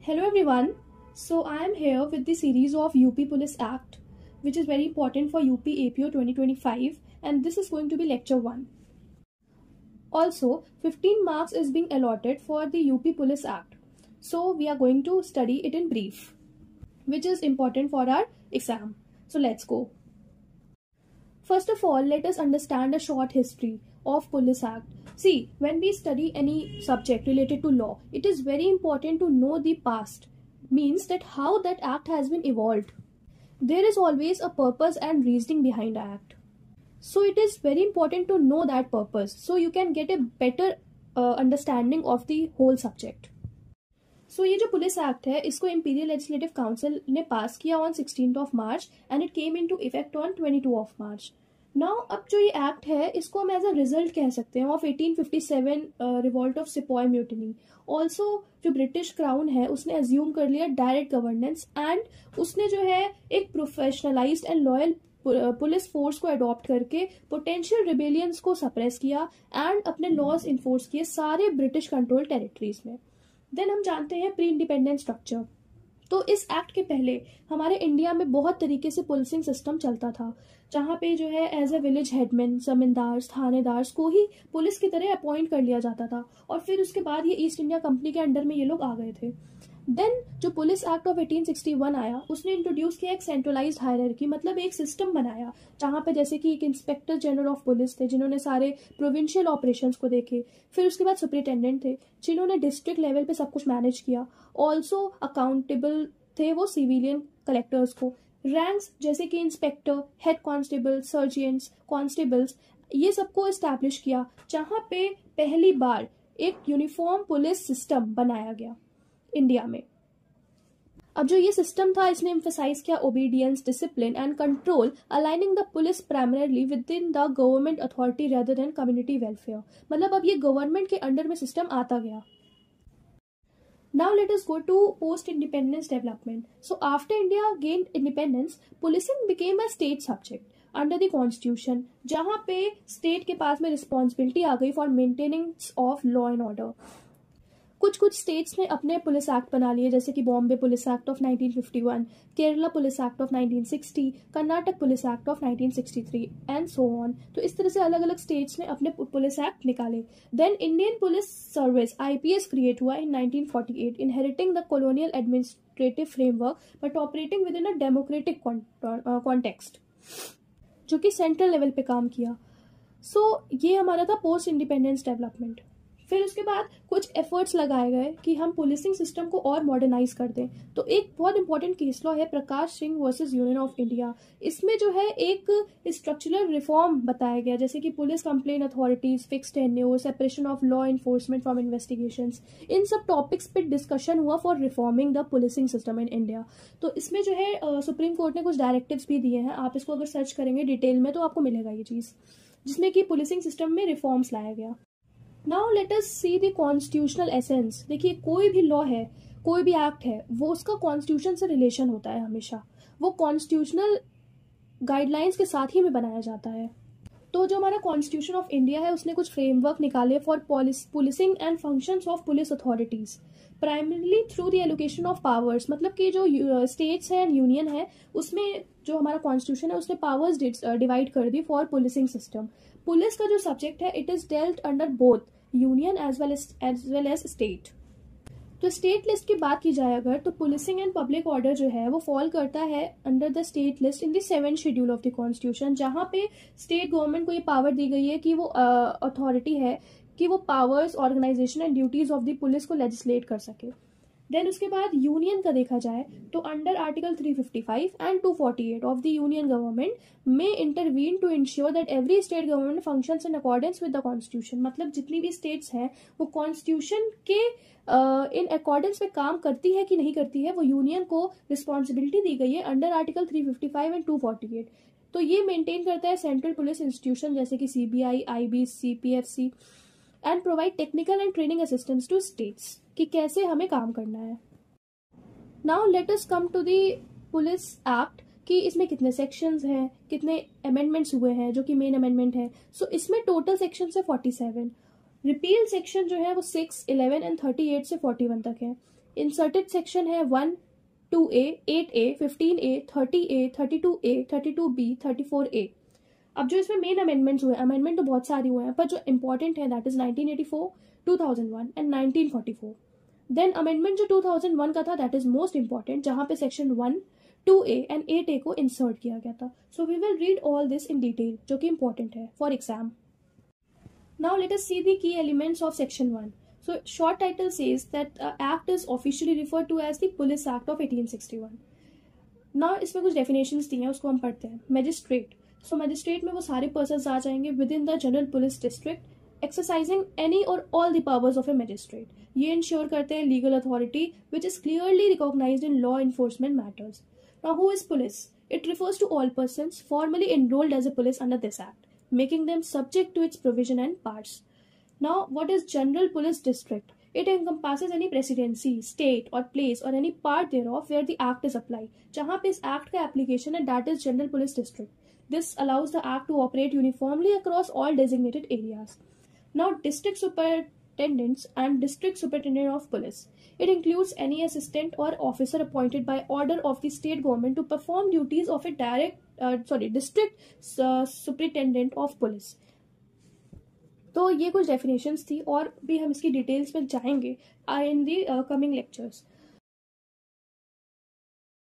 Hello everyone. So I am here with the series of UP Police Act, which is very important for UP APO 2025, and this is going to be lecture 1. Also, 15 marks is being allotted for the UP Police Act. So we are going to study it in brief, which is important for our exam. So let's go. First of all, let us understand a short history of Police Act. See, when we study any subject related to law, it is very important to know the past, means that how that act has been evolved. There is always a purpose and reasoning behind the act. So it is very important to know that purpose, so you can get a better understanding of the whole subject. So ये जो police act है, इसको imperial legislative council ने पास किया on 16th of March and it came into effect on 22 of March. Now अब जो ये act है, इसको हम एज अ रिजल्ट कह सकते हैं of 1857 revolt of sepoy mutiny. Also जो ब्रिटिश क्राउन है, उसने एज्यूम कर लिया डायरेक्ट गवर्नेंस एंड उसने जो है एक professionalised and loyal police force को अडॉप्ट करके पोटेंशियल रिबेलियंस को सप्रेस किया एंड अपने लॉज इन्फोर्स किए सारे ब्रिटिश कंट्रोल टेरिटरीज में. देन हम जानते हैं प्री इंडिपेंडेंस स्ट्रक्चर. तो इस एक्ट के पहले हमारे इंडिया में बहुत तरीके से पुलिसिंग सिस्टम चलता था, जहाँ पे जो है एज अ विलेज हेडमैन, जमींदार, थानेदार को ही पुलिस की तरह अपॉइंट कर लिया जाता था और फिर उसके बाद ये ईस्ट इंडिया कंपनी के अंडर में ये लोग आ गए थे. देन जो पुलिस एक्ट ऑफ 1861 आया, उसने इंट्रोड्यूस किया एक सेंट्रलाइज्ड हायरार्की, मतलब एक सिस्टम बनाया जहाँ पे जैसे कि एक इंस्पेक्टर जनरल ऑफ पुलिस थे जिन्होंने सारे प्रोविंशियल ऑपरेशंस को देखे. फिर उसके बाद सुपरिटेंडेंट थे जिन्होंने डिस्ट्रिक्ट लेवल पे सब कुछ मैनेज किया. ऑल्सो अकाउंटेबल थे वो सिविलियन कलेक्टर्स को. रैंक्स जैसे कि इंस्पेक्टर, हेड कांस्टेबल, सर्जियंट्स, कांस्टेबल्स, ये सबको एस्टैब्लिश किया, जहाँ पे पहली बार एक यूनिफॉर्म पुलिस सिस्टम बनाया गया इंडिया में. अब जो ये सिस्टम था, इसने एम्फसाइज किया obedience, discipline and control, aligning the police primarily with in the government authority rather than community welfare. मतलब अब ये गवर्नमेंट के अंडर में सिस्टम आता गया. Now let us go to post-independence development. So after India gained independence, policing became a state subject under the constitution, जहाँ पे state के पास में responsibility आ गई for maintenance of law and order. कुछ स्टेट्स ने अपने पुलिस एक्ट बना लिए, जैसे कि Bombay police act of 1951, Kerala police act of 1960, Karnataka police act of 1963 and so on. तो इस तरह से अलग अलग स्टेट्स ने अपने पुलिस एक्ट निकाले. Then Indian police service IPS create हुआ in 1948, inheriting the colonial administrative framework but operating within a democratic context, जो कि सेंट्रल लेवल पे काम किया. सो ये हमारा था पोस्ट इंडिपेंडेंस डेवलपमेंट. फिर उसके बाद कुछ एफर्ट्स लगाए गए कि हम पुलिसिंग सिस्टम को और मॉडर्नाइज कर दें. तो एक बहुत इंपॉर्टेंट केस लॉ है Prakash Singh versus union of India. इसमें जो है एक स्ट्रक्चरल रिफॉर्म बताया गया, जैसे कि police complaint authorities, fixed tenure, separation of law enforcement from investigations. इन सब टॉपिक्स पे डिस्कशन हुआ for reforming the policing system in India. तो इसमें जो है सुप्रीम कोर्ट ने कुछ डायरेक्टिव्स भी दिए हैं. आप इसको अगर सर्च करेंगे डिटेल में तो आपको मिलेगा ये चीज़, जिसमें कि पुलिसिंग सिस्टम में रिफॉर्म्स लाया गया. Now let us see the constitutional essence. देखिए, कोई भी लॉ है, कोई भी एक्ट है, वो उसका कॉन्स्टिट्यूशन से रिलेशन होता है हमेशा. वो कॉन्स्टिट्यूशनल गाइडलाइंस के साथ ही में बनाया जाता है. तो जो हमारा कॉन्स्टिट्यूशन ऑफ इंडिया है, उसने कुछ फ्रेमवर्क निकाले for policing and functions of police authorities, primarily through the allocation of powers. मतलब कि जो स्टेट्स हैं एंड यूनियन है, उसमें जो हमारा कॉन्स्टिट्यूशन है, उसने पावर्स डिवाइड कर दी फॉर पुलिसिंग सिस्टम. पुलिस का जो सब्जेक्ट है, it is dealt under both union as well as state. तो स्टेट लिस्ट की बात की जाए अगर, तो पुलिसिंग एंड पब्लिक ऑर्डर जो है वो फॉल करता है under the state list in the 7th schedule of the constitution, जहाँ पे स्टेट गवर्नमेंट को ये पावर दी गई है कि वो अथॉरिटी है कि वो powers, organisation and duties of the police को लेजिस्लेट कर सके. देन उसके बाद यूनियन का देखा जाए तो under article 355 and 248 of the union government में intervene to ensure that every state government functions in accordance with the constitution. मतलब जितनी भी स्टेट्स हैं वो कॉन्स्टिट्यूशन के इन अकॉर्डेंस में काम करती है कि नहीं करती है, वो यूनियन को रिस्पॉन्सिबिलिटी दी गई है अंडर आर्टिकल 355 एंड 248. तो ये मेंटेन करता है सेंट्रल पुलिस इंस्टीट्यूशन जैसे कि CBI, IB, CPFC and provide technical and training assistance to states कि कैसे हमें काम करना है. Now let us come to the police act कि इसमें कितने सेक्शंस हैं, कितने अमेंडमेंट्स हुए हैं, जो कि मेन अमेंडमेंट है. सो इसमें टोटल सेक्शंस है 47. रिपील सेक्शन जो है वो 6, 11 एंड 38 से 41 तक है. इंसर्टेड सेक्शन है 1, 2A, 8A, 15A, 30A, 32A, 32B, 34A। अब जो इसमें मेन अमेंडमेंट्स हुए, अमेंडमेंट तो बहुत सारे हुए हैं, पर जो इंपॉर्टेंट है that is 1984, 2001 and 1944। Then amendment जो 2001 का था दैट इज मोस्ट इंपॉर्टेंट, जहां पे सेक्शन 1, 2A एंड 8A को इंसर्ट किया गया था। So we will read all this in detail, जो कि इंपॉर्टेंट है for exam. Now let us see the key elements of section 1. So short title says that act is officially referred to as the Police Act of 1861. Now इसमें कुछ definitions दी हैं, उसको हम पढ़ते हैं। Magistrate. So magistrate में वो सारे persons आ जाएंगे within the general police district exercising any or all the powers of a magistrate. ये ensure करते हैं legal authority which is clearly recognized in law enforcement matters. Now who is police? It refers to all persons formally enrolled as a police under this act, making them subject to its provision and parts. Now, what is General Police District? It encompasses any presidency, state or place or any part thereof where the act is applied. जहाँ पे इस act का application है, that is General Police District. This allows the act to operate uniformly across all designated areas. Now, District Superintendents and District Superintendent of Police. It includes any assistant or officer appointed by order of the state government to perform duties of a district superintendent of police. तो ये कुछ definitions थी, और भी हम इसकी details में जाएंगे इन दी कमिंग लेक्चर्स।